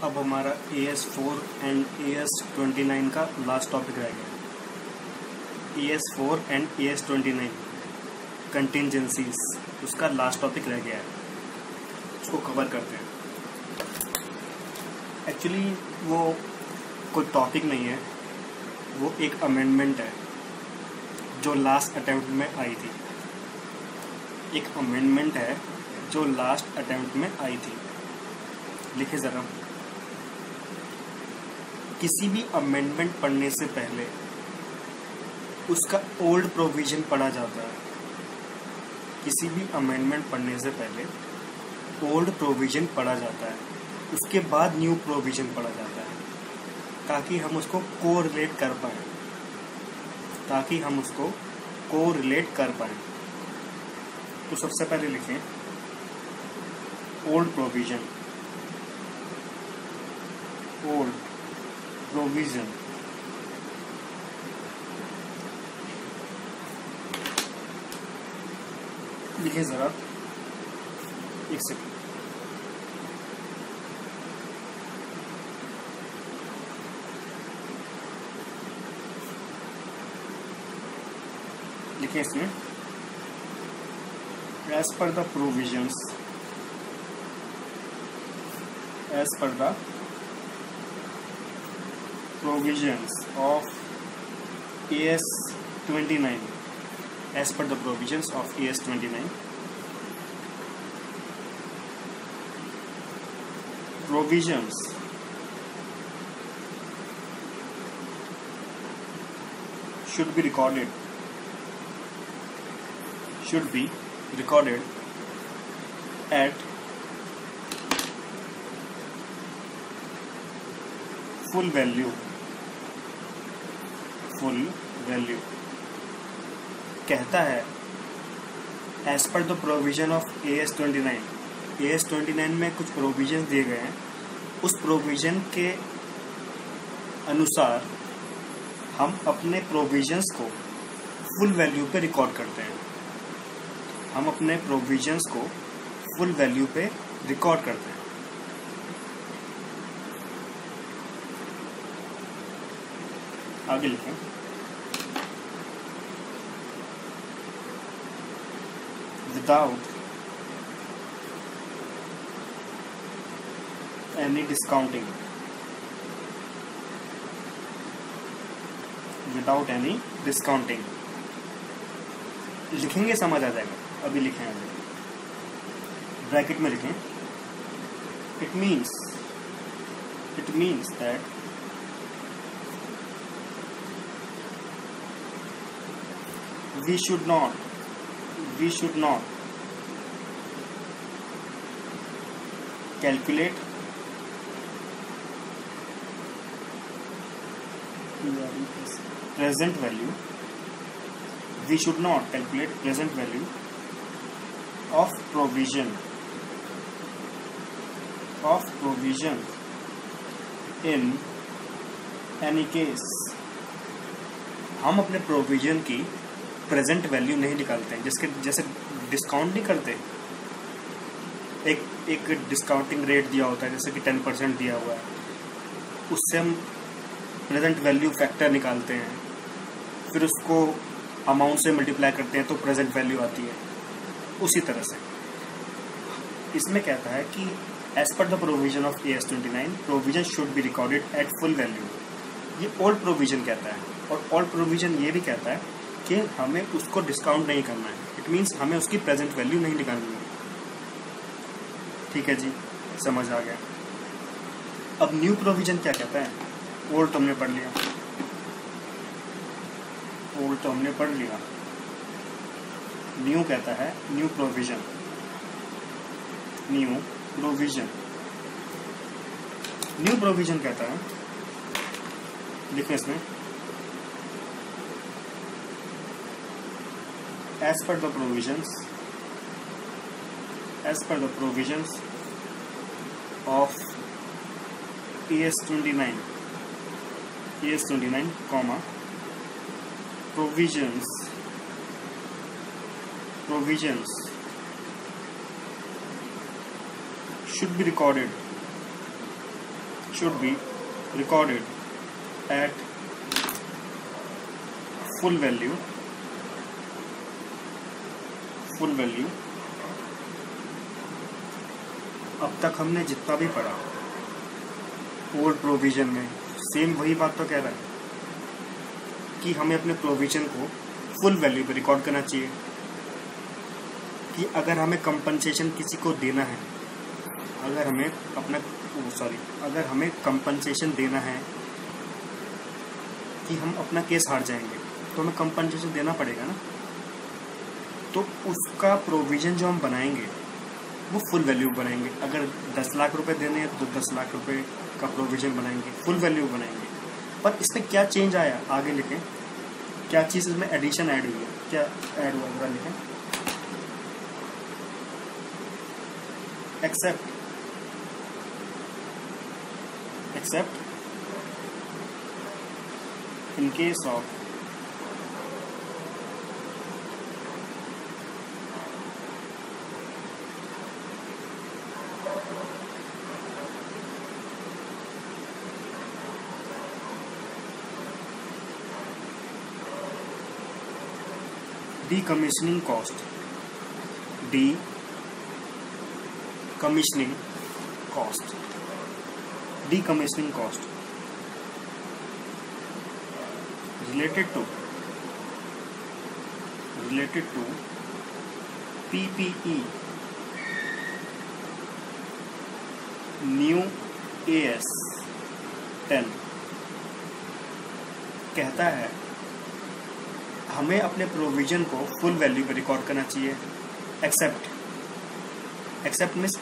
अब हमारा AS4 and AS29 का लास्ट टॉपिक रह गया। AS4 एंड AS29 कंटिंजेंसीज, उसका लास्ट टॉपिक रह गया है, उसको कवर करते हैं। एक्चुअली वो कोई टॉपिक नहीं है, वो एक अमेंडमेंट है जो लास्ट अटेम्प्ट में आई थी। एक अमेंडमेंट है जो लास्ट अटेम्प्ट में आई थी। लिखे ज़रा, किसी भी अमेंडमेंट पढ़ने से पहले उसका ओल्ड प्रोविज़न पढ़ा जाता है। किसी भी अमेंडमेंट पढ़ने से पहले ओल्ड प्रोविज़न पढ़ा जाता है, उसके बाद न्यू प्रोविज़न पढ़ा जाता है, ताकि हम उसको कोरिलेट कर पाएँ। तो सबसे पहले लिखें ओल्ड प्रोविज़न। लिखिए ज़रा, एक सेकंड। लिखिए इसमें, as per the provisions of AS29, as per the provisions of AS29, provisions should be recorded at full value कहता है as per the provision of AS29 में कुछ प्रोविजन दिए गए हैं। उस प्रोविजन के अनुसार हम अपने प्रोविजंस को फुल वैल्यू पे रिकॉर्ड करते हैं। आगे लिखें, without any discounting, लिखेंगे समझ आ जाएगा। अभी लिखें, ब्रैकेट में लिखें, it means that we should not calculate present value of provision in any case। हम अपने प्रोविजन की प्रेजेंट वैल्यू नहीं निकालते हैं। जैसे डिस्काउंट नहीं करते, एक डिस्काउंटिंग रेट दिया होता है, जैसे कि 10% दिया हुआ है, उससे हम प्रेजेंट वैल्यू फैक्टर निकालते हैं, फिर उसको अमाउंट से मल्टीप्लाई करते हैं तो प्रेजेंट वैल्यू आती है। उसी तरह से इसमें कहता है कि as per the provision of AS29 provision should be recorded at full value. ये ओल्ड प्रोविजन कहता है, और ओल्ड प्रोविजन ये भी कहता है कि हमें उसको डिस्काउंट नहीं करना है। इट मीन्स हमें उसकी प्रेजेंट वैल्यू नहीं निकालनी है। ठीक है जी, समझ आ गया। अब न्यू प्रोविजन क्या कहता है? ओल्ड तो हमने पढ़ लिया, न्यू कहता है न्यू प्रोविजन। न्यू प्रोविजन कहता है, लिखें इसमें, as per the provisions of AS29, comma, provisions should be recorded should be recorded at full value अब तक हमने जितना भी पढ़ा ओल्ड प्रोविजन में सेम वही बात तो कह रहा है कि हमें अपने प्रोविजन को फुल वैल्यू पे रिकॉर्ड करना चाहिए कि अगर हमें कंपनसेशन किसी को देना है, अगर हमें कंपनसेशन देना है कि हम अपना केस हार जाएंगे तो हमें कंपनसेशन देना पड़ेगा ना। तो उसका प्रोविज़न जो हम बनाएंगे वो फुल वैल्यू बनाएंगे। अगर 10 लाख रुपए देने हैं तो 10 लाख रुपए का प्रोविज़न बनाएंगे, फुल वैल्यू बनाएंगे। पर इसमें क्या चेंज आया आगे लिखें, क्या चीज़ इसमें एडिशन ऐड हुई है, क्या ऐड हुआ पूरा लिखें। Except in case of decommissioning cost related to PPE New AS 10 कहता है हमें अपने प्रोविजन को फुल वैल्यू पे रिकॉर्ड करना चाहिए। एक्सेप्ट मीन्स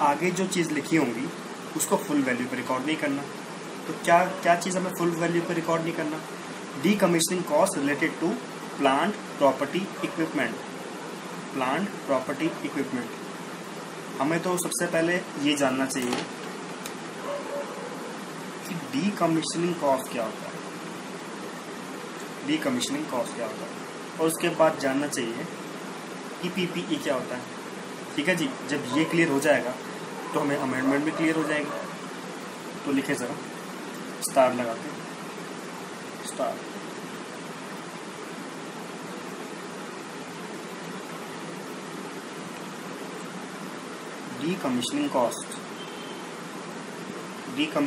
आगे जो चीज़ लिखी होंगी उसको फुल वैल्यू पे रिकॉर्ड नहीं करना। तो क्या चीज़ हमें फुल वैल्यू पे रिकॉर्ड नहीं करना? Decommissioning cost related to plant property equipment. हमें तो सबसे पहले ये जानना चाहिए कि डीकमीशनिंग कॉस्ट क्या होता है, और उसके बाद जानना चाहिए कि पीपीई क्या होता है। ठीक है जी, जब ये क्लियर हो जाएगा तो हमें अमेंडमेंट भी क्लियर हो जाएगी। तो लिखे ज़रा, स्टार लगाते हैं, स्टार। डीकमीशनिंग कॉस्ट किसको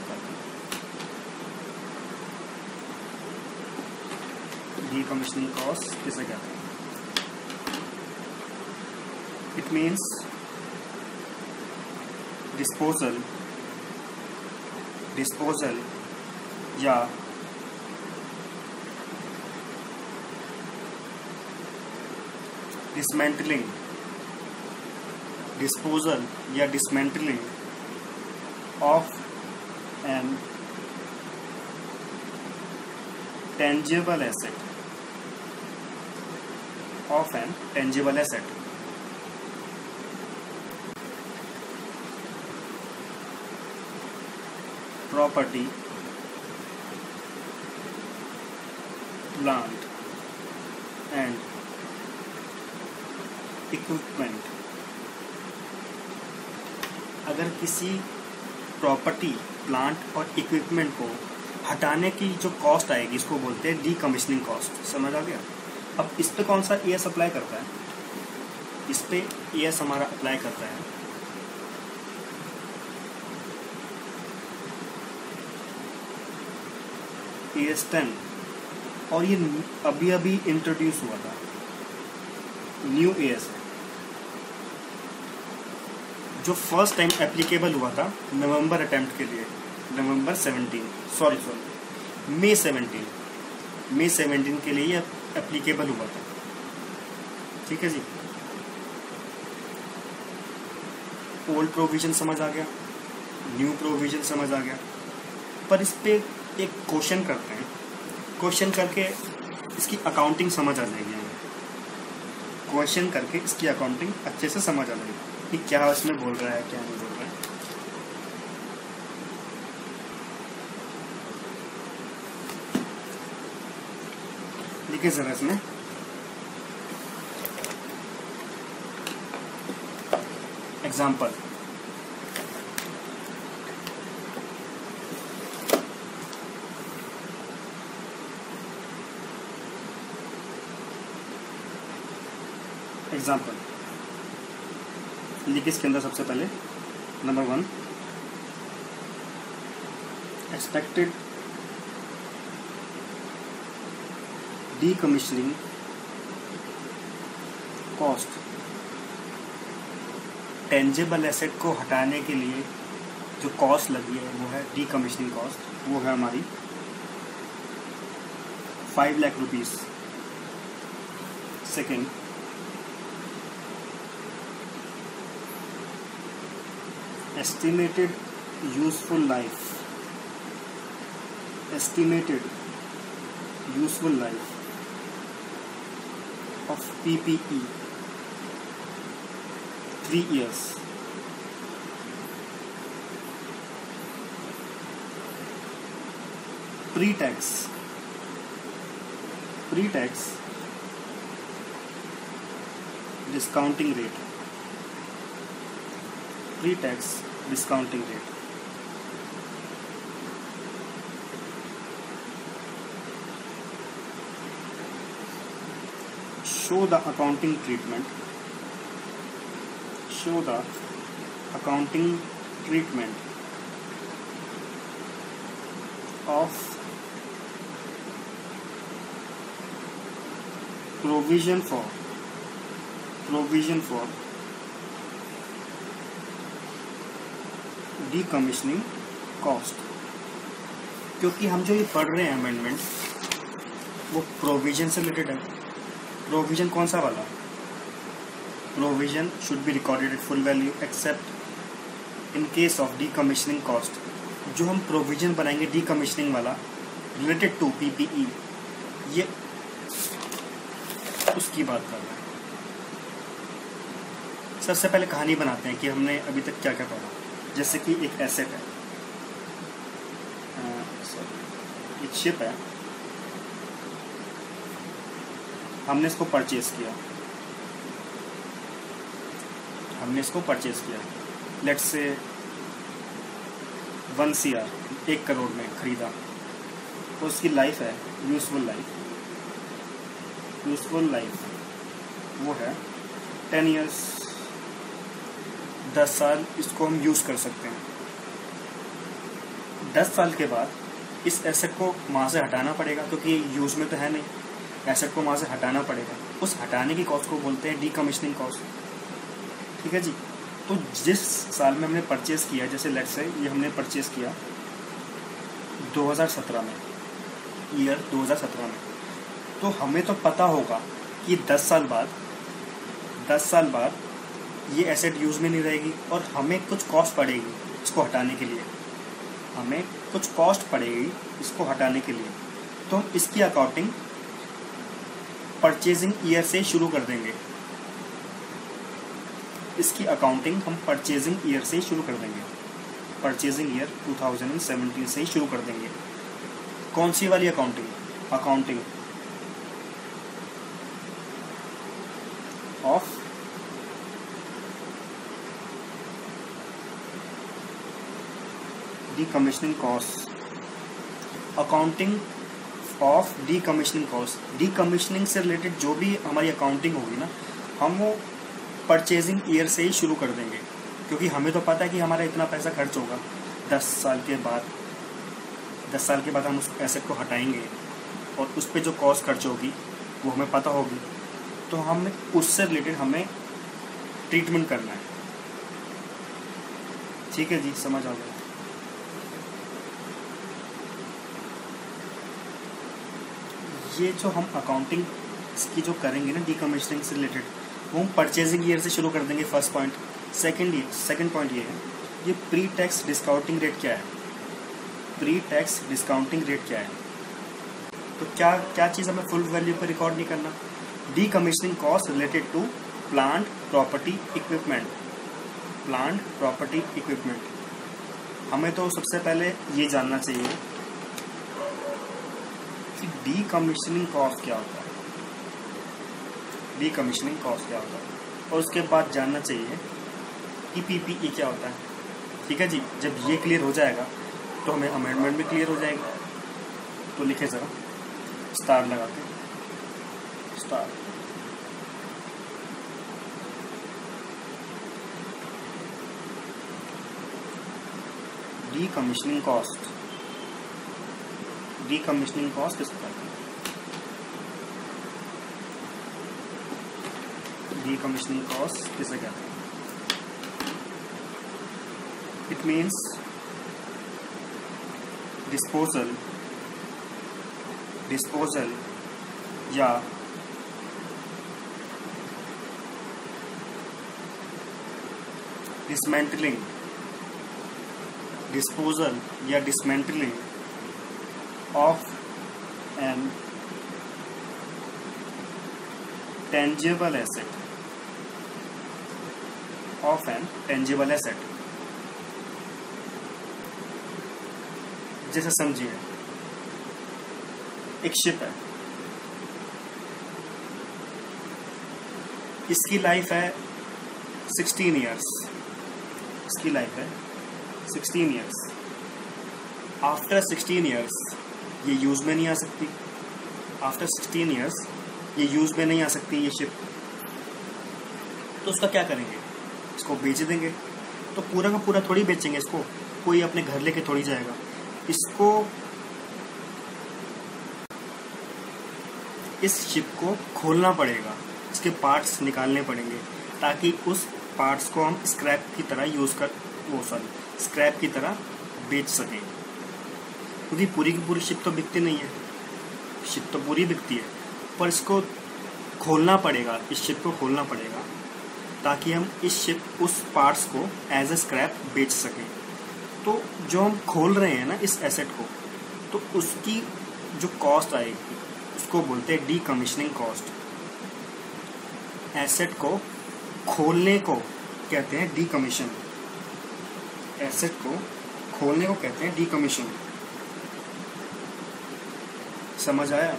कहते हैं? डीकमीशनिंग कॉस्ट किसे कहते हैं? इट मीन्स डिस्पोजल या dismantling of an tangible asset property, plant and equipment। अगर किसी प्रॉपर्टी, प्लांट और इक्विपमेंट को हटाने की जो कॉस्ट आएगी इसको बोलते हैं डीकमीशनिंग कॉस्ट। समझ आ गया? अब इस पे कौन सा ES अप्लाई करता है? इस पे ES हमारा अप्लाई करता है ES 10, और ये अभी इंट्रोड्यूस हुआ था, न्यू ES है जो फर्स्ट टाइम एप्लीकेबल हुआ था नवंबर अटेम्प्ट के लिए, नवंबर 17 सॉरी मई 17 के लिए एप्लीकेबल हुआ था। ठीक है जी, ओल्ड प्रोविजन समझ आ गया, न्यू प्रोविजन समझ आ गया। पर इस पे एक क्वेश्चन करते हैं, क्वेश्चन करके इसकी अकाउंटिंग समझ आ जाएगी हमें। क्वेश्चन करके इसकी अकाउंटिंग अच्छे से समझ आ जाएगी कि क्या इसमें बोल रहा है, क्या नहीं बोल रहा है। देखिए जरा इसमें एग्जाम्पल, एग्जाम्पल लिखिए इसके अंदर सबसे पहले number 1 expected decommissioning cost, tangible asset को हटाने के लिए जो कॉस्ट लगी है वो है डीकमीशनिंग कॉस्ट, वो है हमारी 5 lakh rupees. Second, estimated useful life of PPE 3 years. Pre-tax discounting rate. Show the accounting treatment of provision for decommissioning cost. क्योंकि हम जो ये पढ़ रहे हैं अमेंडमेंट वो प्रोविजन से रिलेटेड है। प्रोविजन कौन सा वाला? Provision should be recorded at full value accept in case of decommissioning cost. जो हम प्रोविजन बनाएंगे डीकमीशनिंग वाला रिलेटेड टू पीपीई, ये उसकी बात कर रहे हैं। सबसे पहले कहानी बनाते हैं कि हमने अभी तक क्या क्या पढ़ा। जैसे कि एक एसेट है, एक शिप है, हमने इसको परचेज किया, लेट्स से 1 CR 1 करोड़ में खरीदा। तो उसकी लाइफ है यूजफुल लाइफ वो है 10 years, 10 साल इसको हम यूज़ कर सकते हैं। 10 साल के बाद इस एसेट को वहाँ से हटाना पड़ेगा, क्योंकि यूज़ में तो है नहीं, एसेट को वहाँ से हटाना पड़ेगा। उस हटाने की कॉस्ट को बोलते हैं डीकमीशनिंग कॉस्ट। ठीक है जी। तो जिस साल में हमने परचेज़ किया, जैसे लेट्स से ये हमने परचेज़ किया 2017 में, ईयर 2017 में, तो हमें तो पता होगा कि 10 साल बाद ये एसेट यूज़ में नहीं रहेगी और हमें कुछ कॉस्ट पड़ेगी इसको हटाने के लिए। तो हम इसकी अकाउंटिंग परचेजिंग ईयर से शुरू कर देंगे। परचेजिंग ईयर 2017 से ही शुरू कर देंगे। कौन सी वाली accounting of decommissioning cost. Decommissioning से रिलेटेड जो भी हमारी अकाउंटिंग होगी ना, हम वो परचेजिंग ईयर से ही शुरू कर देंगे, क्योंकि हमें तो पता है कि हमारा इतना पैसा खर्च होगा। 10 साल के बाद हम उस एसेट को हटाएंगे और उस पर जो कॉस्ट खर्च होगी वो हमें पता होगी, तो हमें उससे रिलेटेड हमें ट्रीटमेंट करना है। ठीक है जी, समझ आ गया। ये जो हम अकाउंटिंग इसकी जो करेंगे ना डीकमीशनिंग से रिलेटेड, वो हम परचेजिंग ईयर से शुरू कर देंगे, फर्स्ट पॉइंट। सेकंड पॉइंट ये है, ये प्री टैक्स डिस्काउंटिंग रेट क्या है। तो क्या चीज़ हमें फुल वैल्यू पर रिकॉर्ड नहीं करना। Decommissioning cost related to plant property equipment. हमें तो सबसे पहले ये जानना चाहिए कि डीकमीशनिंग कॉस्ट क्या होता है, और उसके बाद जानना चाहिए कि पीपीई क्या होता है। ठीक है जी। जब ये क्लियर हो जाएगा तो हमें अमेंडमेंट भी क्लियर हो जाएगा। तो लिखे ज़रा, स्टार लगा के, डीकमीशनिंग कॉस्ट, डीकमीशनिंग कॉस्ट किसे कहते हैं? डीकमीशनिंग कॉस्ट किसे कहते हैं? इट मीन्स डिस्पोजल या डिसमेंटलिंग, डिस्पोजल या dismantling of an tangible asset, of an tangible asset. जैसे समझिए एक शिप है, इसकी लाइफ है 16 ईयर्स, इसकी लाइफ है 16 ईयर्स। आफ्टर 16 ईयर्स ये यूज में नहीं आ सकती, आफ्टर 16 ईयर्स ये यूज में नहीं आ सकती ये शिप। तो उसका क्या करेंगे? इसको बेच देंगे। तो पूरा का पूरा थोड़ी बेचेंगे इसको, कोई अपने घर लेके थोड़ी जाएगा। इसको, इस शिप को खोलना पड़ेगा, इसके पार्ट्स निकालने पड़ेंगे ताकि उस पार्ट्स को हम स्क्रैप की तरह स्क्रैप की तरह बेच सकें। क्योंकि पूरी की पूरी शिप तो बिकती नहीं है, शिप तो पूरी बिकती है, पर इसको खोलना पड़ेगा, इस शिप को खोलना पड़ेगा ताकि हम उस पार्ट्स को एज ए स्क्रैप बेच सकें। तो जो हम खोल रहे हैं ना इस एसेट को, तो उसकी जो कॉस्ट आएगी उसको बोलते हैं डीकमीशनिंग कॉस्ट। एसेट को खोलने को कहते हैं डीकमीशन, एसेट को खोलने को कहते हैं डीकमीशन। समझ आया?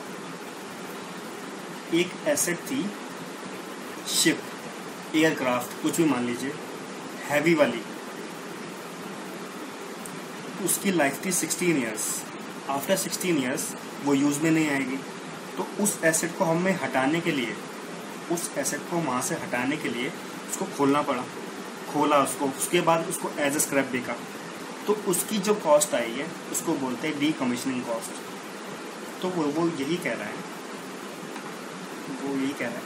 एक एसेट थी शिप, एयरक्राफ्ट, कुछ भी मान लीजिए, हैवी वाली, उसकी लाइफ थी 16 ईयर्स। आफ्टर 16 ईयर्स वो यूज में नहीं आएगी। तो उस एसेट को हमें हटाने के लिए, उस एसेट को वहाँ से हटाने के लिए उसको खोलना पड़ा। खोला उसको, उसके बाद उसको एज ए स्क्रैप बिका। तो उसकी जो कॉस्ट आई है उसको बोलते हैं डीकमीशनिंग कॉस्ट। तो वो यही कह रहा है,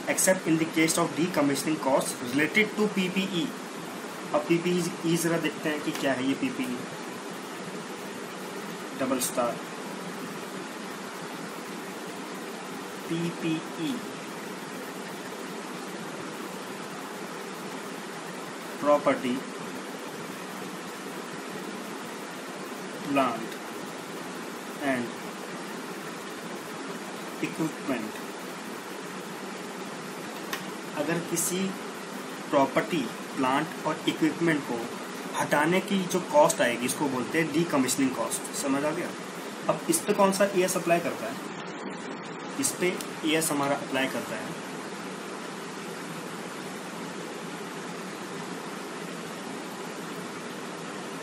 except in the case of decommissioning cost related to PPE. अब पीपीई जरा देखते हैं कि क्या है ये PPE. Double star PPE, property, plant and equipment. अगर किसी प्रॉपर्टी, प्लांट और इक्विपमेंट को हटाने की जो कॉस्ट आएगी इसको बोलते हैं डीकमीशनिंग कॉस्ट। समझ आ गया? अब इस पे कौन सा ES अप्लाई करता है? इस पे ES हमारा अप्लाई करता है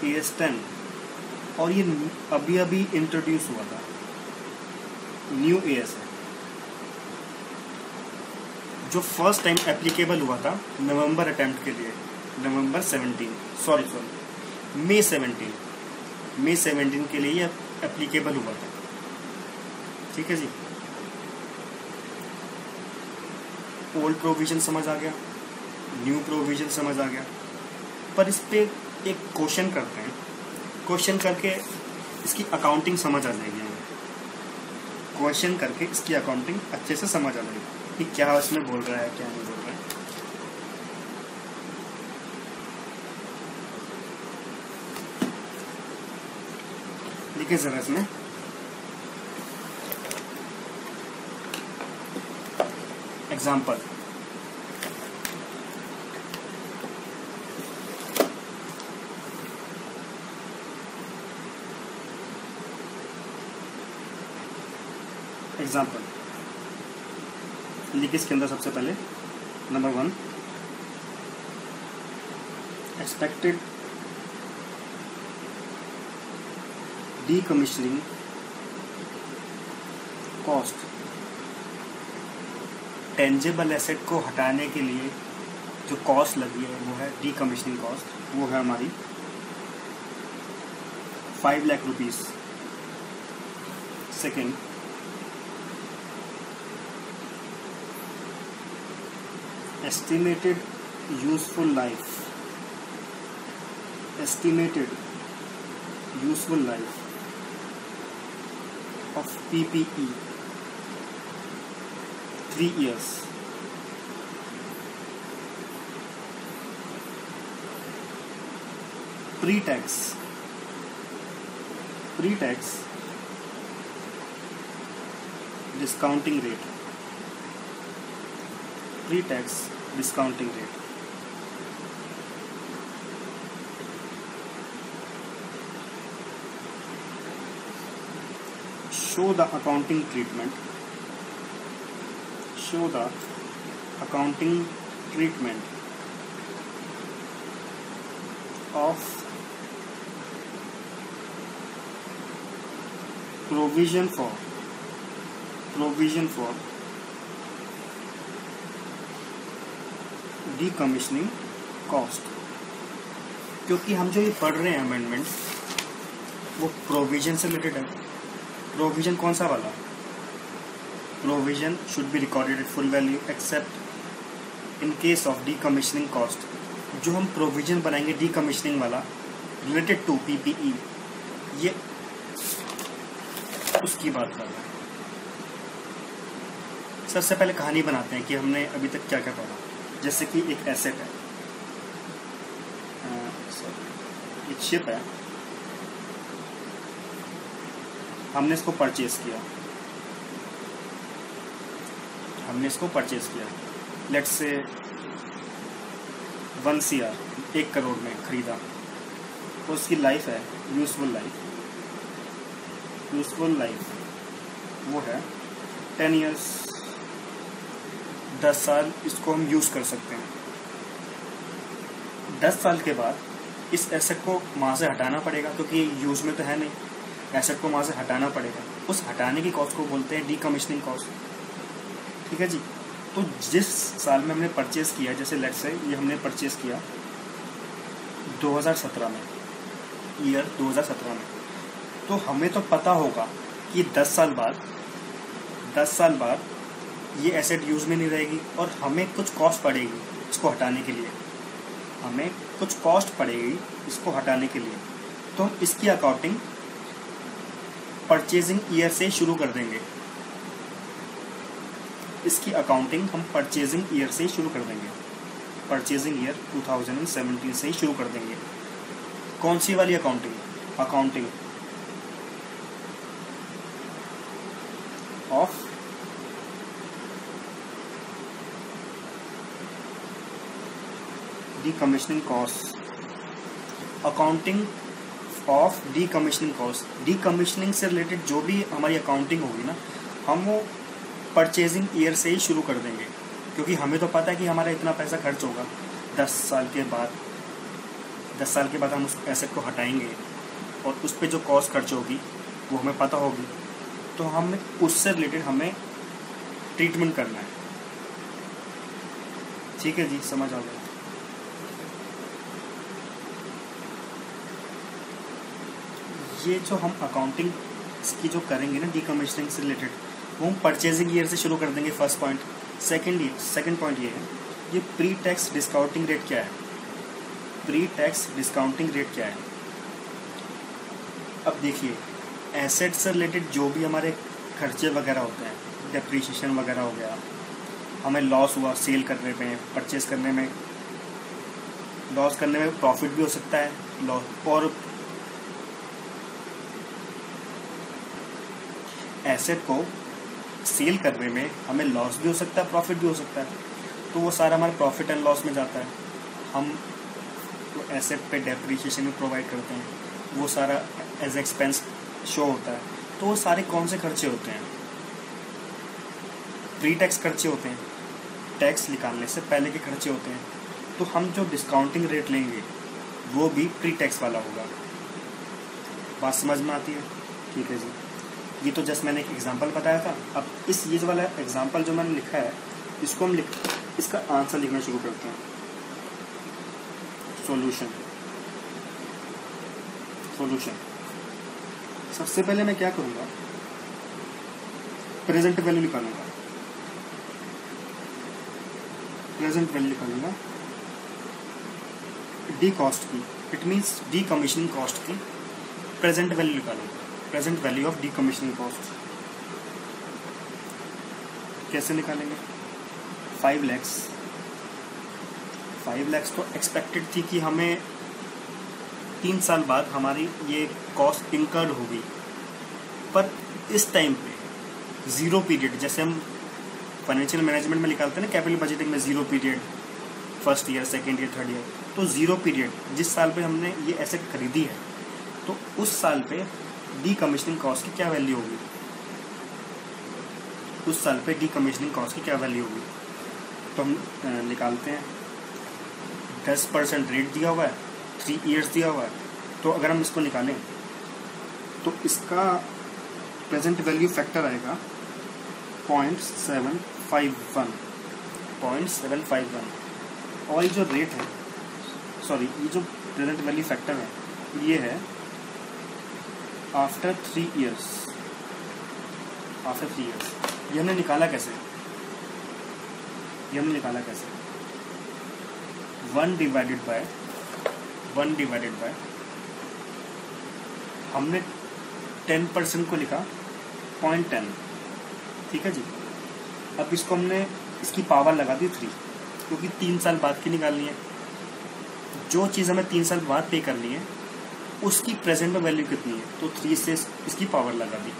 ES 10, और ये अभी अभी इंट्रोड्यूस हुआ था, न्यू ES है जो फर्स्ट टाइम एप्लीकेबल हुआ था नवंबर अटेम्प्ट के लिए, नवंबर 17, मई 17 के लिए ये एप्लीकेबल हुआ था। ठीक है जी, ओल्ड प्रोविजन समझ आ गया, न्यू प्रोविजन समझ आ गया। पर इस पे एक क्वेश्चन करते हैं, क्वेश्चन करके इसकी अकाउंटिंग समझ आ जाएगी हमें। क्वेश्चन करके इसकी अकाउंटिंग अच्छे से समझ आ जाएगी कि क्या इसमें बोल रहा है, क्या नहीं बोल रहा है। देखिए जरा इसमें एग्जाम्पल, लिखिए इसके अंदर सबसे पहले number 1, expected decommissioning cost. Tangible asset को हटाने के लिए जो कॉस्ट लगी है वो है डीकमीशनिंग कॉस्ट, वो है हमारी 5 lakh rupees. Second, estimated useful life of PPE 3 years। pre-tax discounting rate, show the accounting treatment of provision for decommissioning cost। क्योंकि हम जो ये पढ़ रहे हैं अमेंडमेंट, वो प्रोविजन से रिलेटेड है। प्रोविजन कौन सा वाला? Provision should be recorded at full value accept in case of decommissioning cost. जो हम प्रोविजन बनाएंगे डीकमिशनिंग वाला रिलेटेड टू पीपीई, ये उसकी बात कर रहा है। सबसे पहले कहानी बनाते हैं कि हमने अभी तक क्या क्या पढ़ा। जैसे कि एक एसेट है, एक शिप है, हमने इसको परचेज किया, लेट्स से 1 CR 1 करोड़ में खरीदा। तो उसकी लाइफ है यूजफुल लाइफ वो है 10 years, 10 साल इसको हम यूज़ कर सकते हैं। 10 साल के बाद इस एसेट को वहाँ से हटाना पड़ेगा, क्योंकि यूज़ में तो है नहीं, एसेट को वहाँ से हटाना पड़ेगा। उस हटाने की कॉस्ट को बोलते हैं डीकमिशनिंग कॉस्ट। ठीक है जी। तो जिस साल में हमने परचेज़ किया, जैसे लेट्स से ये हमने परचेज़ किया 2017 में, ईयर 2017 में, तो हमें तो पता होगा कि 10 साल बाद ये एसेट यूज़ में नहीं रहेगी और हमें कुछ कॉस्ट पड़ेगी इसको हटाने के लिए। तो हम इसकी अकाउंटिंग परचेजिंग ईयर से शुरू कर देंगे। परचेजिंग ईयर 2017 से ही शुरू कर देंगे। कौन सी वाली accounting of decommissioning cost. Decommissioning से रिलेटेड जो भी हमारी अकाउंटिंग होगी ना, हम वो परचेजिंग ईयर से ही शुरू कर देंगे, क्योंकि हमें तो पता है कि हमारा इतना पैसा खर्च होगा। 10 साल के बाद हम उस एसेट को हटाएंगे और उस पर जो कॉस्ट खर्च होगी वो हमें पता होगी। तो हमें उससे रिलेटेड हमें ट्रीटमेंट करना है। ठीक है जी, समझ आ गया। ये जो हम अकाउंटिंग की जो करेंगे ना डीकमिशनिंग से रिलेटेड, वो हम परचेजिंग ईयर से शुरू कर देंगे, फर्स्ट पॉइंट। सेकंड पॉइंट ये है, ये प्री टैक्स डिस्काउंटिंग रेट क्या है। अब देखिए, एसेट से रिलेटेड जो भी हमारे खर्चे वगैरह होते हैं, डेप्रीशिएशन वगैरह हो गया, हमें लॉस हुआ सेल करने में, परचेज करने में, लॉस करने में प्रॉफिट भी हो सकता है, और एसेट को सेल करने में हमें लॉस भी हो सकता है, प्रॉफिट भी हो सकता है। तो वो सारा हमारे प्रॉफिट एंड लॉस में जाता है। हम तो एसेट पे डेप्रीशिएशन भी प्रोवाइड करते हैं, वो सारा एज एक्सपेंस शो होता है। तो वो सारे कौन से खर्चे होते हैं? प्री टैक्स खर्चे होते हैं, टैक्स निकालने से पहले के खर्चे होते हैं। तो हम जो डिस्काउंटिंग रेट लेंगे वो भी प्री टैक्स वाला होगा। बात समझ में आती है? ठीक है जी। ये तो जस्ट मैंने एक एग्जांपल बताया था। अब ये जो वाला एग्जांपल जो मैंने लिखा है, इसको हम इसका आंसर लिखना शुरू करते हैं। सॉल्यूशन सबसे पहले मैं क्या करूँगा, प्रेजेंट वैल्यू निकालूंगा। प्रेजेंट वैल्यू निकालूंगा डी कॉस्ट की, it means D decommissioning cost की प्रेजेंट वैल्यू निकालूंगा। Present value of D decommissioning cost कैसे निकालेंगे? 5 लाख तो एक्सपेक्टेड थी कि हमें 3 साल बाद हमारी ये कॉस्ट इंकर्ड होगी, पर इस टाइम पे जीरो पीरियड, जैसे हम फाइनेंशियल मैनेजमेंट में निकालते हैं ना कैपिटल बजटिंग में, zero period, first year, second year, third year, तो जीरो पीरियड जिस साल पे हमने ये एसेट खरीदी है, तो उस साल पे डी कमीशनिंग कॉस्ट की क्या वैल्यू होगी? उस साल पे डी कमीशनिंग कॉस्ट की क्या वैल्यू होगी? तो हम निकालते हैं। 10% रेट दिया हुआ है, 3 ईयर्स दिया हुआ है, तो अगर हम इसको निकालें तो इसका प्रेजेंट वैल्यू फैक्टर आएगा 0.751 और ये जो रेट है, सॉरी, ये जो प्रेजेंट वैल्यू फैक्टर है ये है आफ्टर 3 ईयर्स। ये हमने निकाला कैसे? 1 डिवाइडेड बाय हमने 10% को लिखा 0.10, ठीक है जी। अब इसको हमने इसकी पावर लगा दी 3, क्योंकि 3 साल बाद की निकालनी है। जो चीज़ हमें 3 साल बाद पे करनी है उसकी प्रेजेंट वैल्यू कितनी है, तो 3 से इसकी पावर लगा दी।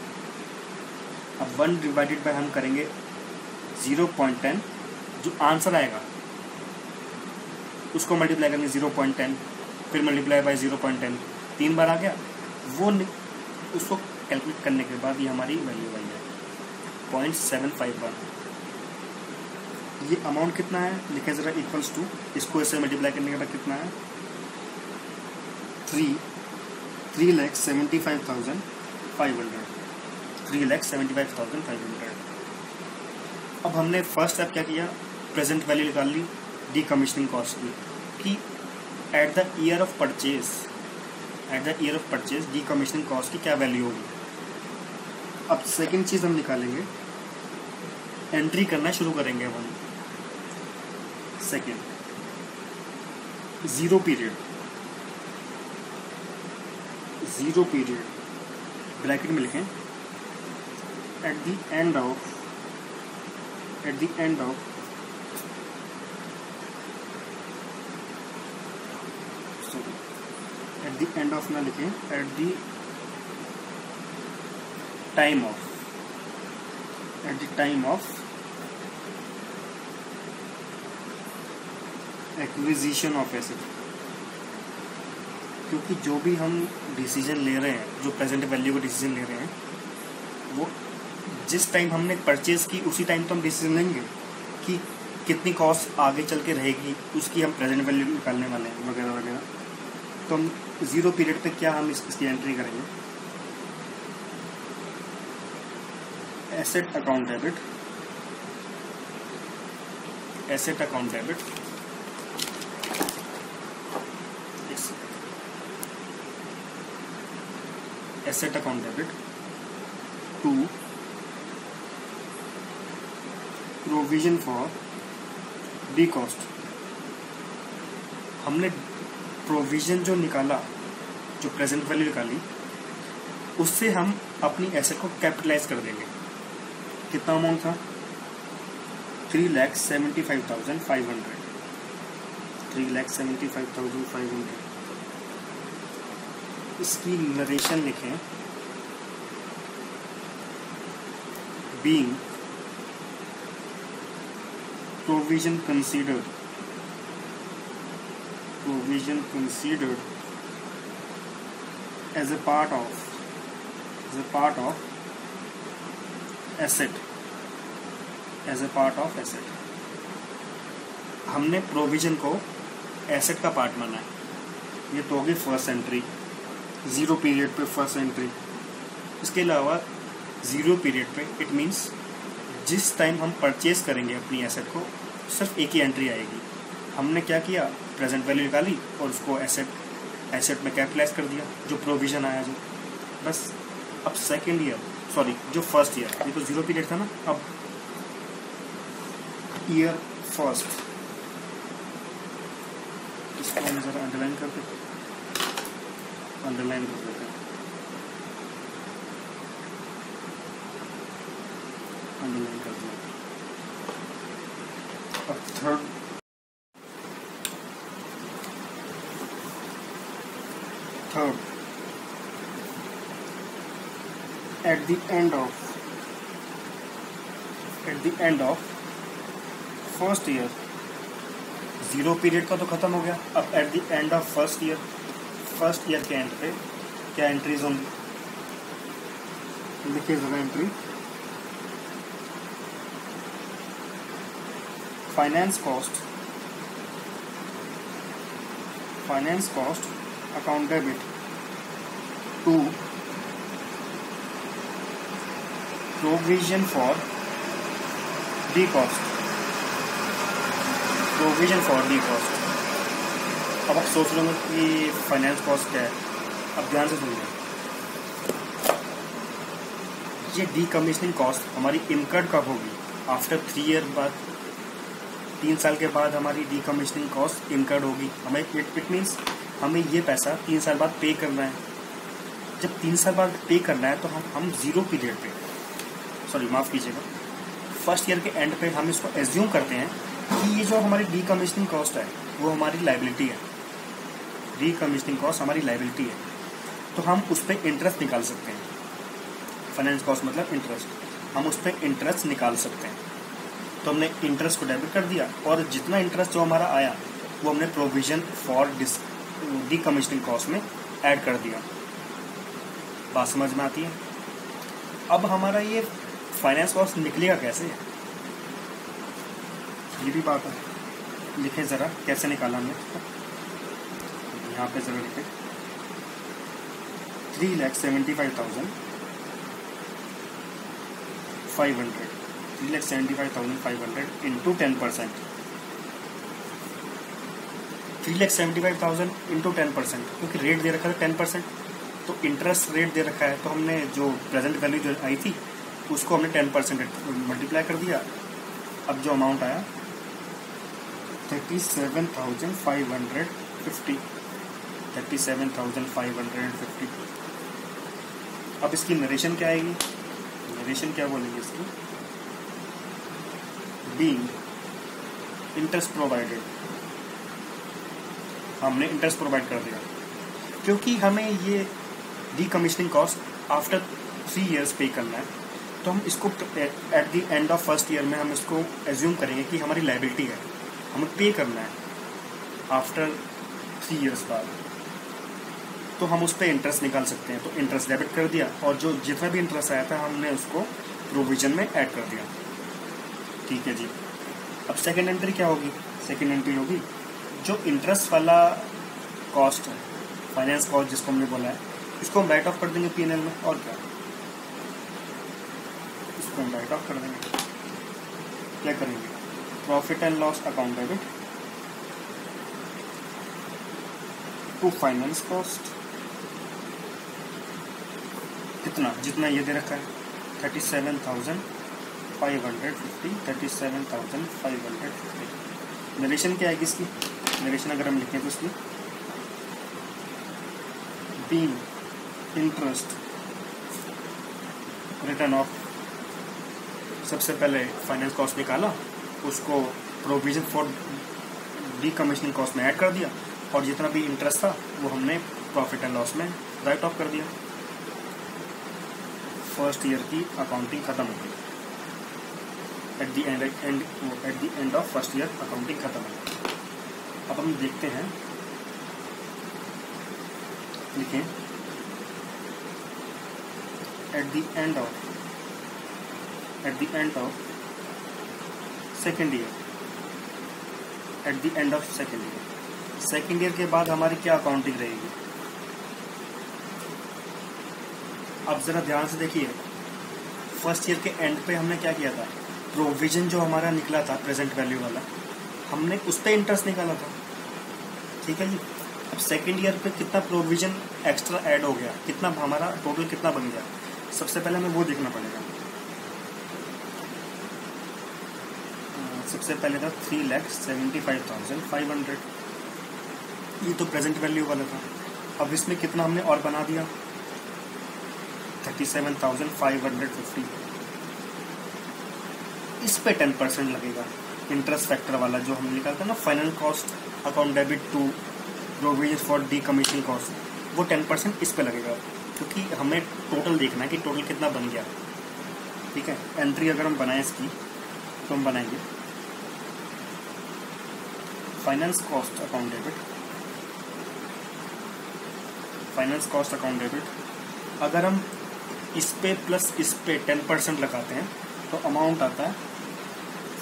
अब 1 डिवाइडेड बाय हम करेंगे 0.10, जो आंसर आएगा उसको मल्टीप्लाई करेंगे 0.10, फिर मल्टीप्लाई बाय 0.10, 3 बार आ गया वो, उसको कैलकुलेट करने के बाद ये हमारी वैल्यू बन जाए 0.751। ये अमाउंट कितना है लिखे ज़रा, इक्वल्स टू, इसको इससे मल्टीप्लाई करने के बाद कितना है 3,75,500। अब हमने फर्स्ट स्टेप क्या किया, प्रेजेंट वैल्यू निकाल ली डी कमीशनिंग कॉस्ट की, कि at the year of purchase D decommissioning cost की क्या वैल्यू होगी। अब सेकंड चीज़ हम निकालेंगे, एंट्री करना शुरू करेंगे हम। सेकंड, जीरो पीरियड ब्रैकेट में लिखें एट द एंड ऑफ ना लिखें, eight the time of acquisition of asset. क्योंकि जो भी हम डिसीजन ले रहे हैं, जो प्रेजेंट वैल्यू का डिसीजन ले रहे हैं, वो जिस टाइम हमने परचेज की उसी टाइम तो हम डिसीजन लेंगे कि कितनी कॉस्ट आगे चल के रहेगी, उसकी हम प्रेजेंट वैल्यू निकालने वाले हैं वगैरह वगैरह। तो हम जीरो पीरियड पे क्या हम इसकी एंट्री करेंगे, asset account debit to provision for the cost. हमने प्रोविजन जो निकाला, जो प्रेजेंट वैल्यू निकाली, उससे हम अपनी एसेट को कैपिटलाइज कर देंगे। कितना अमाउंट था 3,75,500। इसकी नरेशन लिखें, being provision considered as a part of asset। हमने प्रोविजन को एसेट का पार्ट माना है। ये तो होगी फर्स्ट एंट्री, जीरो पीरियड पे फर्स्ट एंट्री। इसके अलावा जीरो पीरियड पे इट मीन्स जिस टाइम हम परचेज करेंगे अपनी एसेट को, सिर्फ एक ही एंट्री आएगी। हमने क्या किया, प्रेजेंट वैल्यू निकाली और उसको एसेट में कैपिटलाइज कर दिया, जो प्रोविजन आया जो, बस अब सेकेंड ईयर, सॉरी जो फर्स्ट ईयर, ये तो 0 पीरियड था ना, अब ईयर फर्स्ट, इसको हम जरा अंडरलाइन कर देते, अंडरलाइन कर देते हैं, अंडरलाइन कर दिया। अब third at the end of first year, 0 period का तो खत्म हो गया। अब at the end of first year के एंड पे क्या एंट्रीज होंगी, लिखिए जरा entry. Finance cost account debit to provision for the cost. अब आप सोच रहे होंगे कि फाइनेंस कॉस्ट क्या है। अब ध्यान से सुनिए, ये डीकमीशनिंग कॉस्ट हमारी इनकर्ड कब होगी, आफ्टर 3 ईयर बाद, 3 साल के बाद हमारी डीकमीशनिंग कॉस्ट इनकर्ड होगी। हमें इट मीन्स हमें ये पैसा 3 साल बाद पे करना है। जब 3 साल बाद पे करना है तो हम 0 पीरियड पे, सॉरी माफ कीजिएगा, फर्स्ट ईयर के एंड पे हम इसको एज्यूम करते हैं कि ये जो हमारी डीकमीशनिंग कॉस्ट है वो हमारी लायबिलिटी है। डीकमीशनिंग कॉस्ट हमारी लायबिलिटी है, तो हम उस पर इंटरेस्ट निकाल सकते हैं। फाइनेंस कॉस्ट मतलब इंटरेस्ट, हम उस पर इंटरेस्ट निकाल सकते हैं। तो हमने इंटरेस्ट को डेबिट कर दिया और जितना इंटरेस्ट जो हमारा आया वो हमने प्रोविजन फॉर डीकमीशनिंग कॉस्ट में ऐड कर दिया। बात समझ में आती है? अब हमारा ये फाइनेंस कॉस्ट निकलेगा कैसे, ये भी बात है। लिखे जरा कैसे निकाला हमने, यहाँ पे जरा लिखे 3,75,500 3,75,500 इंटू 10%, 3,75,000 इंटू 10%, क्योंकि रेट दे रखा था 10%, तो इंटरेस्ट रेट दे रखा है, तो हमने जो प्रेजेंट वैल्यू जो आई थी उसको हमने 10% मल्टीप्लाई कर दिया। अब जो अमाउंट आया 37,550, 37,550। अब इसकी नरेशन क्या आएगी, नरेशन क्या बोलेंगे इसकी, बीइंग इंटरेस्ट प्रोवाइडेड, हमने इंटरेस्ट प्रोवाइड कर दिया क्योंकि हमें ये डीकमीशनिंग कॉस्ट आफ्टर 3 ईयर्स पे करना है। तो हम इसको eight the end of first year में हम इसको एज्यूम करेंगे कि हमारी लायबिलिटी है, हमें पे करना है आफ्टर 3 ईयर्स बाद, तो हम उस पर इंटरेस्ट निकाल सकते हैं। तो इंटरेस्ट डेबिट कर दिया और जो जितना भी इंटरेस्ट आया था हमने उसको प्रोविजन में ऐड कर दिया। ठीक है जी। अब सेकेंड एंट्री क्या होगी, सेकेंड एंट्री होगी जो इंटरेस्ट वाला कॉस्ट है, फाइनेंस कॉस्ट जिसको हमने बोला है, इसको हम राइट ऑफ कर देंगे P&L में। और क्या, इसको हम राइट ऑफ कर देंगे। क्या करेंगे, profit and loss account debit to finance cost, कितना, जितना ये दे रखा है 37,550, 37,550। नरेशन क्या है इसकी, नरेशन अगर हम लिखें तो इसकी बीइंग इंटरेस्ट रिटर्न ऑफ, सबसे पहले फाइनेंस कॉस्ट निकाला, उसको प्रोविजन फॉर डीकमीशनिंग कॉस्ट में ऐड कर दिया और जितना भी इंटरेस्ट था वो हमने प्रॉफिट एंड लॉस में राइट ऑफ कर दिया। फर्स्ट ईयर की अकाउंटिंग खत्म हो गई। Eight the end of first year accounting खत्म हो गई। अब हम देखते हैं, लिखें eight the end of second year, eight the end of second year, second year के बाद हमारी क्या अकाउंटिंग रहेगी। अब जरा ध्यान से देखिए, फर्स्ट ईयर के एंड पे हमने क्या किया था, प्रोविजन जो हमारा निकला था प्रेजेंट वैल्यू वाला, हमने उस पर इंटरेस्ट निकाला था। ठीक है जी। अब सेकेंड ईयर पे कितना प्रोविजन एक्स्ट्रा ऐड हो गया, कितना हमारा टोटल कितना बन गया, सबसे पहले हमें वो देखना पड़ेगा। सबसे पहले था 3,75,500, ये तो प्रेजेंट वैल्यू वाला था। अब इसमें कितना हमने और बना दिया, 37,550। इस पे 10% लगेगा, इंटरेस्ट फैक्टर वाला जो हमने निकाला था ना, final cost account debit to provision for the decommissioning cost, वो 10% इस पे लगेगा, क्योंकि हमें टोटल देखना है कि टोटल कितना बन गया। ठीक है, एंट्री अगर हम बनाएं इसकी तो हम बनाएंगे finance cost account debit, finance cost account debit. अगर हम इस पे प्लस इस पे 10% लगाते हैं तो अमाउंट आता है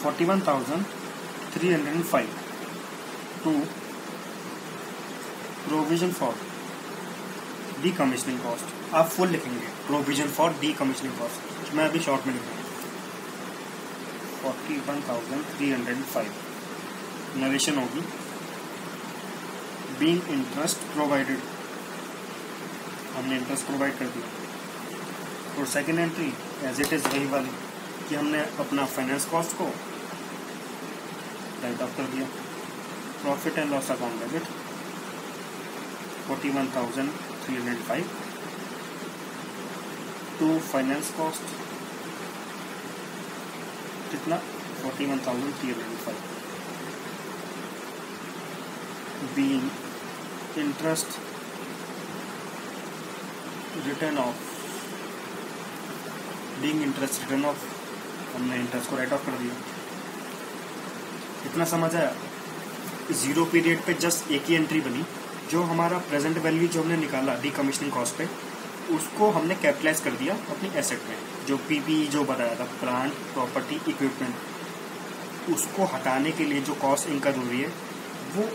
41,305 to provision for the decommissioning cost. आप फुल लिखेंगे provision for the decommissioning cost, मैं अभी शॉर्ट में लिखूंगा 41,305। नरेशन होगी बीइंग इंटरेस्ट प्रोवाइडेड, हमने इंटरेस्ट प्रोवाइड कर दिया। और second entry as it is वही वाली कि हमने अपना फाइनेंस कॉस्ट को राइट ऑफ कर दिया। Profit and loss account debit 41,305 to finance cost कितना 41,305 being interest written off, being interest written of, हमने इंटरेस्ट को राइट ऑफ कर दिया। इतना समझ आया। जीरो पीरियड पे जस्ट एक ही एंट्री बनी, जो हमारा प्रेजेंट वैल्यू जो हमने निकाला डी कमीशनिंग कॉस्ट पे, उसको हमने कैपिटलाइज कर दिया अपनी एसेट में। जो पीपी जो बताया था, प्लांट प्रॉपर्टी इक्विपमेंट, उसको हटाने के लिए जो कॉस्ट इनकर हो रही है वो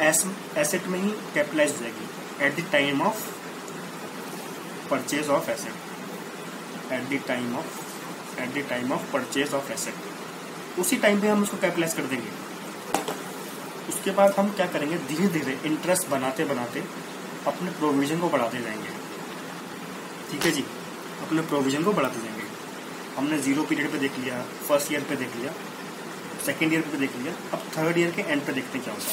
एसेट में ही कैपिटलाइज हो जाएगी eight the time of purchase of asset, eight the time of purchase of asset. उसी टाइम पे हम उसको कैपिटलाइज कर देंगे। उसके बाद हम क्या करेंगे, धीरे धीरे इंटरेस्ट बनाते बनाते अपने प्रोविजन को बढ़ाते जाएंगे। ठीक है जी, अपने प्रोविजन को बढ़ाते जाएंगे। हमने जीरो पीरियड पे देख लिया, फर्स्ट ईयर पे देख लिया, सेकेंड ईयर पे देख लिया, अब थर्ड ईयर के एंड पे देखते हैं क्या होता है,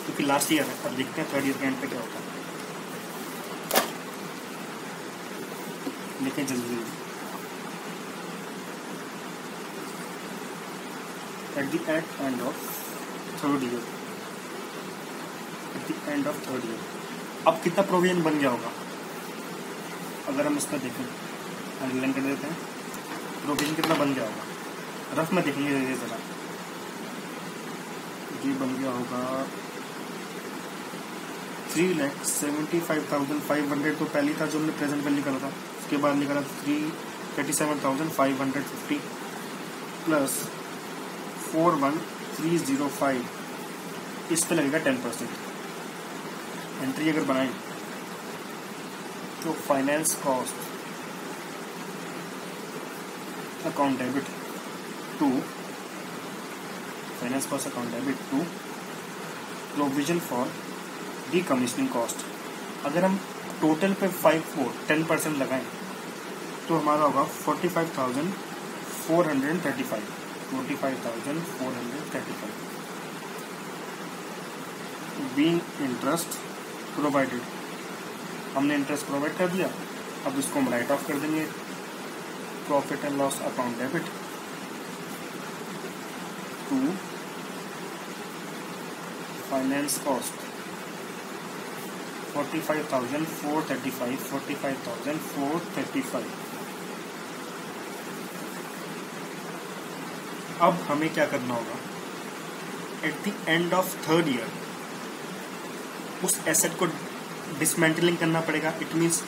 क्योंकि लास्ट ईयर है। अब देखते हैं थर्ड ईयर के एंड पे क्या होता है। लिखें जल्दी। Eight the end of third year, eight the end of third year अब कितना प्रोविजन बन गया होगा, अगर हम इसका देखें, अंडरलाइन कर देते हैं, प्रोविजन कितना बन गया होगा, रफ में देखेंगे जरा। ये बन गया होगा 3,75,500 तो पहले था जो हमने प्रेजेंट वैल्यू निकाला था। उसके बाद निकाला 37,550 प्लस 41,305, इस पे लगेगा 10%। एंट्री अगर बनाए तो finance cost account debit to, finance cost account debit to provision for the decommissioning cost. अगर हम टोटल पे 10% लगाएं तो हमारा होगा 45,435, 45,435 बीइंग इंटरेस्ट प्रोवाइडेड, हमने इंटरेस्ट प्रोवाइड कर दिया। अब इसको हम राइट ऑफ कर देंगे। Profit and loss account debit to finance cost 45,435, 45,435। अब हमें क्या करना होगा, at the end of third year उस एसेट को डिसमेंटलिंग करना पड़ेगा। इट मीन्स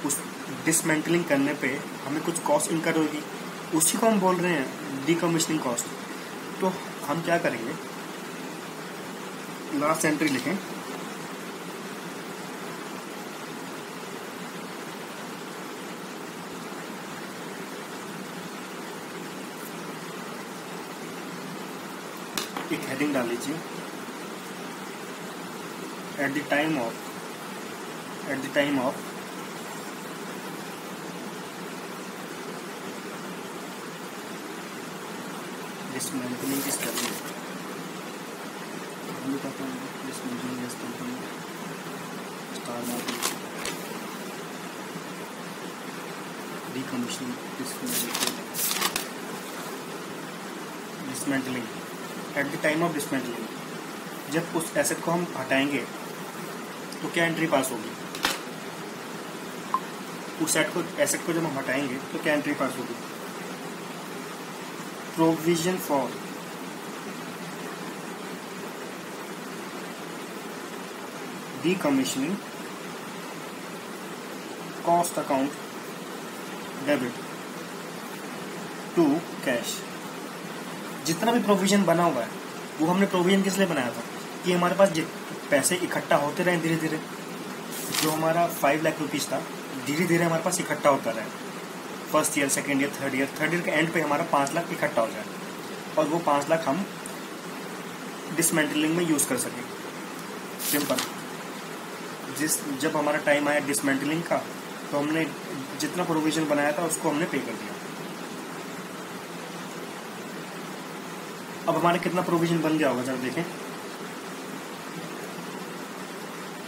उस डिसमेंटलिंग करने पे हमें कुछ कॉस्ट इनकर होगी, उसी को हम बोल रहे हैं डीकमीशनिंग कॉस्ट। तो हम क्या करेंगे, लास्ट एंट्री लिखें, एक हेडिंग डाल लीजिए, at the time of dismantling is करनी dismantling is company star market decommissioning dismantling at the time of dismantling, जब उस एसेट को हम हटाएंगे तो क्या एंट्री पास होगी? उस एसेट को जब हम हटाएंगे तो क्या एंट्री पास होगी? Provision for decommissioning cost account debit to cash. जितना भी प्रोविजन बना हुआ है वो हमने प्रोविजन किस लिए बनाया था कि हमारे पास पैसे इकट्ठा होते रहे धीरे धीरे। जो हमारा 5 लाख रुपीज था धीरे धीरे हमारे पास इकट्ठा होता रहे, first year, second year, third year के एंड पे हमारा 5 लाख इकट्ठा हो जाए और वो 5 लाख हम डिसमेंटलिंग में यूज कर सकें। सिंपल। जब हमारा टाइम आया डिसमेंटलिंग का तो हमने जितना प्रोविजन बनाया था उसको हमने पे कर दिया। अब हमारा कितना प्रोविजन बन गया होगा जरा देखें।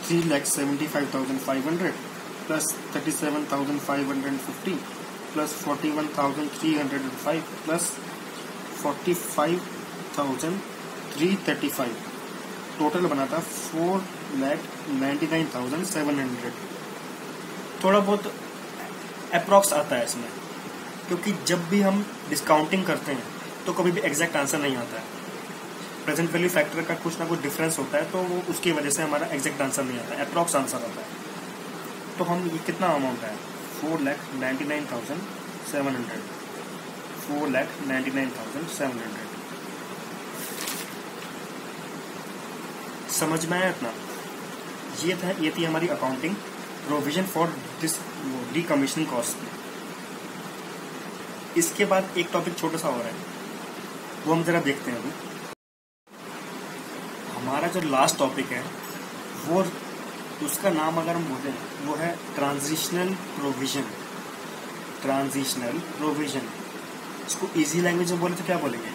3,75,500 प्लस 37,550 प्लस 41,305 प्लस 45,335, टोटल बना था 4,99,700। थोड़ा बहुत अप्रॉक्स आता है इसमें, क्योंकि जब भी हम डिस्काउंटिंग करते हैं तो कभी भी एग्जैक्ट आंसर नहीं आता है। प्रेजेंट वैल्यू फैक्टर का कुछ ना कुछ डिफरेंस होता है, तो वो उसकी वजह से हमारा एग्जैक्ट आंसर नहीं आता है, अप्रॉक्स आंसर आता है। तो हम ये कितना अमाउंट है? 4,99,700, 4,99,700। समझ में आया इतना? ये थी हमारी accounting provision for this decommissioning cost. इसके बाद एक टॉपिक छोटा सा और है, वो हम जरा देखते हैं। अभी हमारा जो लास्ट टॉपिक है वो, उसका नाम अगर हम बोलें वो है ट्रांजिशनल प्रोविजन। ट्रांजिशनल प्रोविजन, इसको इजी लैंग्वेज में बोले तो क्या बोलेंगे?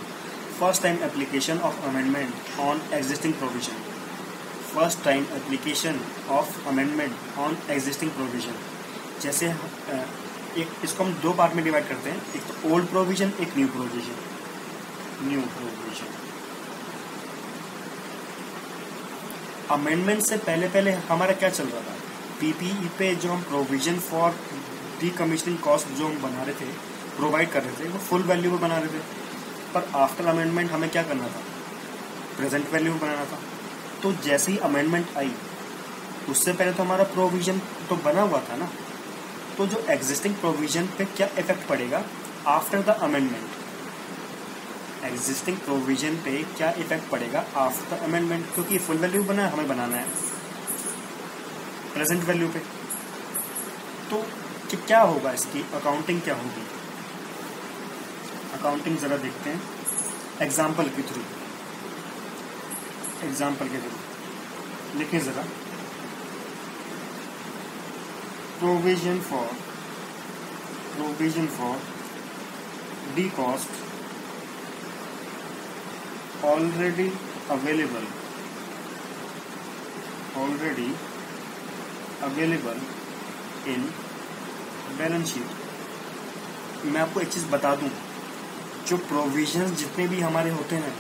First time application of amendment on existing provision. First time application of amendment on existing provision. जैसे एक इसको हम दो पार्ट में डिवाइड करते हैं, एक तो ओल्ड प्रोविजन, एक new provision. New provision amendment से पहले हमारा क्या चल रहा था? पीपीई पे जो हम प्रोविजन फॉर डीकमीशनिंग कॉस्ट जो हम बना रहे थे, प्रोवाइड कर रहे थे, वो फुल वैल्यू में बना रहे थे। पर आफ्टर अमेंडमेंट हमें क्या करना था? प्रेजेंट वैल्यू में बनाना था। तो जैसे ही अमेंडमेंट आई, उससे पहले तो हमारा प्रोविजन तो बना हुआ था ना, तो जो एग्जिस्टिंग प्रोविजन पे क्या इफेक्ट पड़ेगा after the amendment? Existing provision पे क्या इफेक्ट पड़ेगा आफ्टर द अमेंडमेंट? क्योंकि फुल वैल्यू बना है, हमें बनाना है प्रेजेंट वैल्यू पे। तो क्या होगा, इसकी अकाउंटिंग क्या होगी? अकाउंटिंग जरा देखते हैं एग्जाम्पल के थ्रू। लिखिए जरा, provision for the cost already available in balance sheet. मैं आपको एक चीज बता दूं, जो प्रोविजंस जितने भी हमारे होते हैं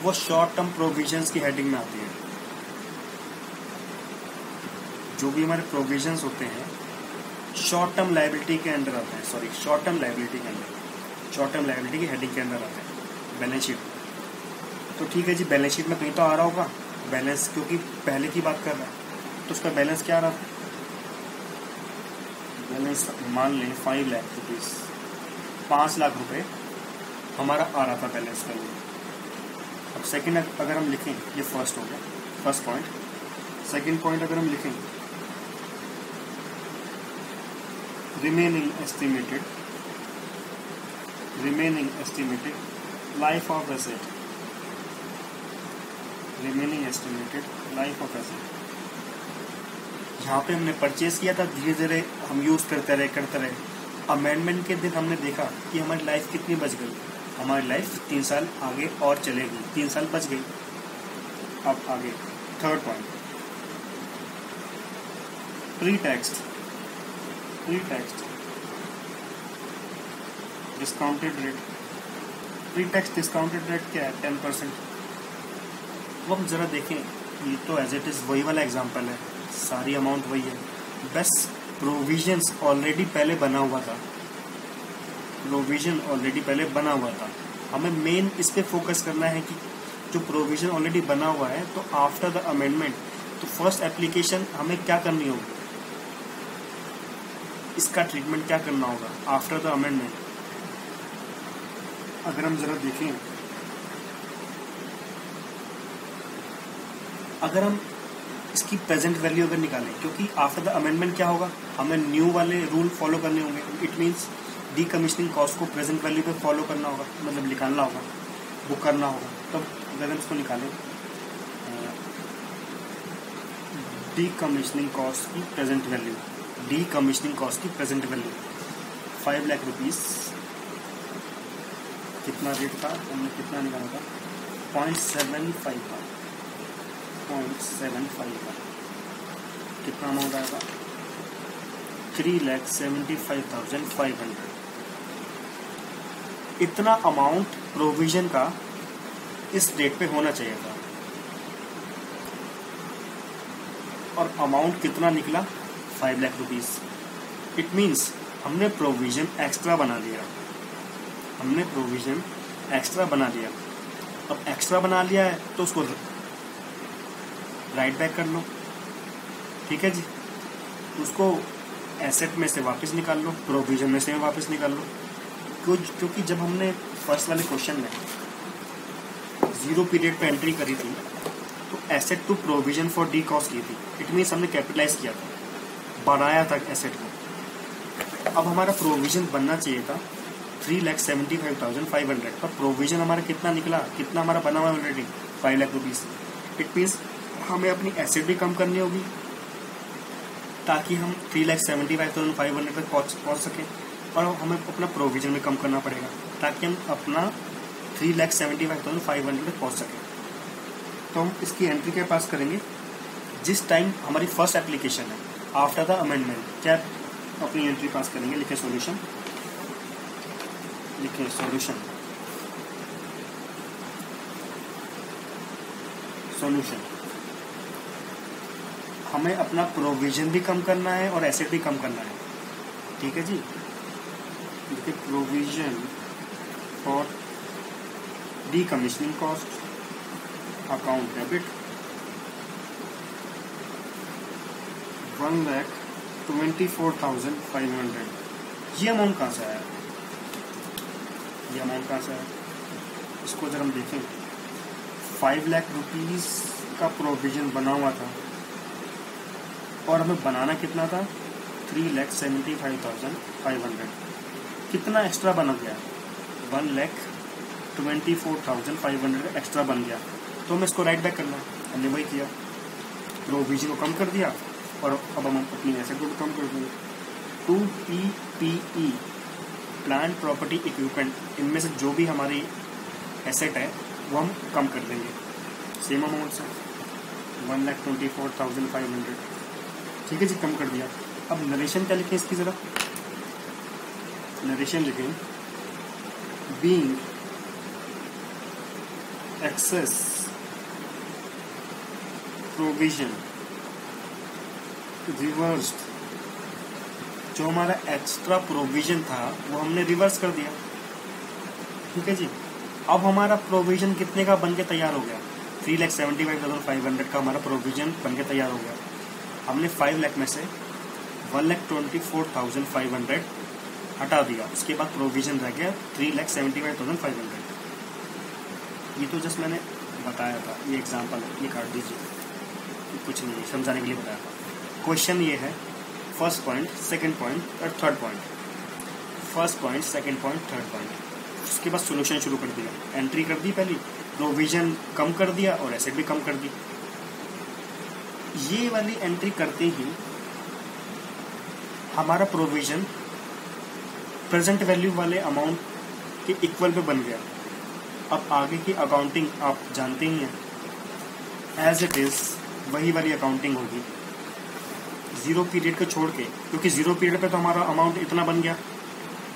वो शॉर्ट टर्म प्रोविजंस की हेडिंग में आती है। जो भी हमारे प्रोविजंस होते हैं शॉर्ट टर्म लायबिलिटी के अंडर आते हैं, शॉर्ट टर्म लायबिलिटी की हेडिंग के अंदर आते हैं बैलेंस शीट। तो ठीक है जी, बैलेंस शीट में कहीं तो आ रहा होगा बैलेंस, क्योंकि पहले की बात कर रहा है तो उसका बैलेंस क्या आ रहा था? बैलेंस मान लें 5 लाख रुपीज, 5 लाख रुपए हमारा आ रहा था बैलेंस का। अब सेकंड अगर हम लिखें, ये फर्स्ट हो गया, फर्स्ट पॉइंट। सेकंड पॉइंट अगर हम लिखें, remaining estimated life of asset. यहाँ पे हमने परचेज किया था, धीरे धीरे हम यूज करते रहे। अमेंडमेंट के दिन हमने देखा कि हमारी लाइफ कितनी बच गई, हमारी लाइफ 3 साल आगे और चलेगी, 3 साल बच गई। अब आगे third point, pre tax discounted rate. Pre tax discounted rate क्या है? 10%। वो हम जरा देखें, ये तो एज इट इज़ वही वाला एग्जांपल है, सारी अमाउंट वही है, बस प्रोविजंस ऑलरेडी पहले बना हुआ था, हमें मेन इस पे फोकस करना है कि जो प्रोविजन ऑलरेडी बना हुआ है, तो आफ्टर द अमेंडमेंट तो फर्स्ट एप्लीकेशन हमें क्या करनी होगी, इसका ट्रीटमेंट क्या करना होगा आफ्टर द अमेंडमेंट। अगर हम जरा देखें, अगर हम इसकी प्रेजेंट वैल्यू अगर निकालें, क्योंकि आफ्टर द अमेंडमेंट क्या होगा, हमें न्यू वाले रूल फॉलो करने होंगे। इट मीन्स डीकमीशनिंग कॉस्ट को प्रेजेंट वैल्यू पे फॉलो करना होगा, मतलब निकालना होगा, बुक करना होगा। तब अगर हम इसको निकालें, डीकमीशनिंग कॉस्ट की प्रेजेंट वैल्यू, 5 लाख रुपीज़ कितना रेट था, हमने कितना निकाला था, 0.75 का, कितना अमाउंट आएगा, 3,75,500। इतना अमाउंट प्रोविजन का इस डेट पे होना चाहिए था, और अमाउंट कितना निकला, 5 लाख रुपीज़। इट मीन्स हमने प्रोविजन एक्स्ट्रा बना लिया, अब एक्स्ट्रा बना लिया है तो उसको राइट बैक कर लो, ठीक है जी। उसको एसेट में से वापस निकाल लो, प्रोविजन में से वापस निकाल लो, क्योंकि जब हमने फर्स्ट वाले क्वेश्चन में 0 पीरियड पे एंट्री करी थी, तो asset to provision for the cost की थी। इट मीन्स हमने कैपिटलाइज किया था, बढ़ाया था एसेट को। अब हमारा प्रोविजन बनना चाहिए था 3,75,500, पर प्रोविजन हमारा कितना निकला, कितना हमारा बना हुआ already, 5 lakh rupees. It means हमें अपनी एसेट भी कम करनी होगी ताकि हम 3,75,500 तक पहुँच सकें, और हमें अपना प्रोविजन भी कम करना पड़ेगा ताकि हम अपना 3,75,500 तक पहुँच सकें। तो हम इसकी एंट्री के पास करेंगे जिस टाइम हमारी फर्स्ट एप्लीकेशन है, आफ्टर द अमेंडमेंट। क्या अपनी एंट्री पास करेंगे, लिखे सॉल्यूशन, हमें अपना प्रोविजन भी कम करना है और एसेट भी कम करना है, ठीक है जी। देखिए, provision for decommissioning cost account debit 1,24,500। ये अमाउंट कहाँ से आया, इसको जब हम देखें, 5 लाख रुपीज़ का प्रोविजन बना हुआ था और हमें बनाना कितना था, 3,75,500। कितना एक्स्ट्रा बना गया, 1,24,500 एक्स्ट्रा बन गया। तो हमें इसको राइट बैक करना है, हमने वही किया, प्रोविजन को कम कर दिया और अब हम अपनी एसेट को कम कर देंगे। 2 PPE, प्लांट प्रॉपर्टी इक्विपमेंट, इनमें से जो भी हमारी एसेट है वो हम कम कर देंगे सेम अमाउंट से, 1,24,500, ठीक है जी, कम कर दिया। अब नरेशन क्या लिखें इसकी, ज़रा नरेशन लिखें, बीइंग एक्सेस प्रोविजन रिवर्स्ड, जो हमारा एक्स्ट्रा प्रोविजन था वो हमने रिवर्स कर दिया, ठीक है जी। अब हमारा प्रोविजन कितने का बन के तैयार हो गया, 3,75,500 का हमारा प्रोविजन बन के तैयार हो गया। हमने 5 लाख में से 1,24,500 हटा दिया, उसके बाद प्रोविजन रह गया 3,75,500। ये तो जस्ट मैंने बताया था, ये एग्जांपल है, ये काट दीजिए, कुछ नहीं, समझाने के लिए बताया था। क्वेश्चन ये है, फर्स्ट पॉइंट, सेकंड पॉइंट और third point, first point, second point, third point. उसके बाद सोल्यूशन शुरू कर दिया, एंट्री कर दी पहली, प्रोविजन कम कर दिया और एसेट भी कम कर दी। ये वाली एंट्री करते ही हमारा प्रोविजन प्रेजेंट वैल्यू वाले अमाउंट के इक्वल पे बन गया। अब आगे की अकाउंटिंग आप जानते ही हैं, एज इट इज़ वही वाली अकाउंटिंग होगी, ज़ीरो पीरियड को छोड़ के, क्योंकि ज़ीरो पीरियड पे तो हमारा अमाउंट इतना बन गया,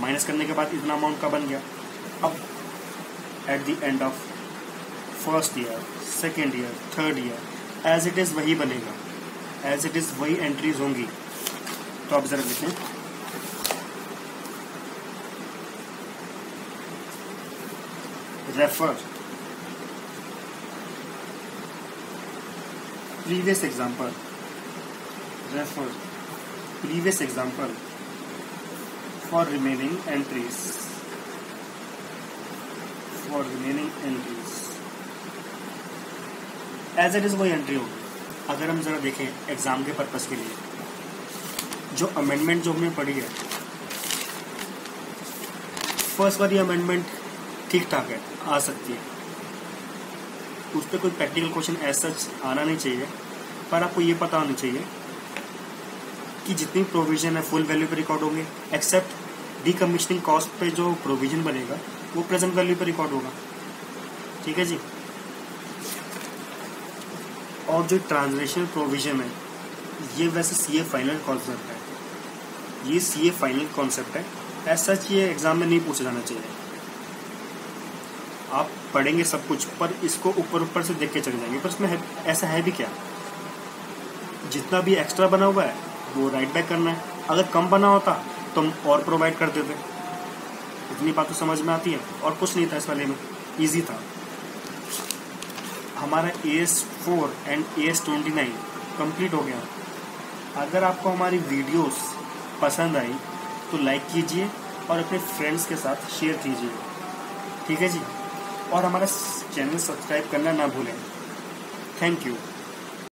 माइनस करने के बाद इतना अमाउंट का बन गया। अब at the end of first year, second year, third year, as it is वही बनेगा, एज इट इज़ वही एंट्रीज होंगी। तो आप ज़रा देखें, refer previous example, refer previous example for remaining entries, as it is वही एंट्री होगी। अगर हम जरा देखें एग्जाम के पर्पस के लिए, जो अमेंडमेंट जो हमने पढ़ी है, फर्स्ट वाली अमेंडमेंट ठीक ठाक है, आ सकती है, उस पर कोई प्रैक्टिकल क्वेश्चन ऐसा आना नहीं चाहिए, पर आपको ये पता होना चाहिए कि जितनी प्रोविजन है फुल वैल्यू पे रिकॉर्ड होंगे, एक्सेप्ट डीकमीशनिंग कॉस्ट पे जो प्रोविजन बनेगा वो प्रेजेंट वैल्यू पे रिकॉर्ड होगा। ठीक है जी। और जो ट्रांसलेशनल प्रोविजन है, ये वैसे सीए फाइनल कॉन्सेप्ट है, ये सीए फाइनल कॉन्सेप्ट है, एज सच ये एग्जाम में नहीं पूछा जाना चाहिए। आप पढ़ेंगे सब कुछ, पर इसको ऊपर से देख के चले जाएंगे, पर इसमें ऐसा है भी क्या, जितना भी एक्स्ट्रा बना हुआ है वो राइट बैक करना है। अगर कम बना होता तो हम और प्रोवाइड कर देते। इतनी बात तो समझ में आती है, और कुछ नहीं था इस वाले में, इजी था। हमारा AS4 एंड AS29 कंप्लीट हो गया। अगर आपको हमारी वीडियोस पसंद आई तो लाइक कीजिए और अपने फ्रेंड्स के साथ शेयर कीजिए। ठीक है जी। और हमारा चैनल सब्सक्राइब करना ना भूलें। Thank you.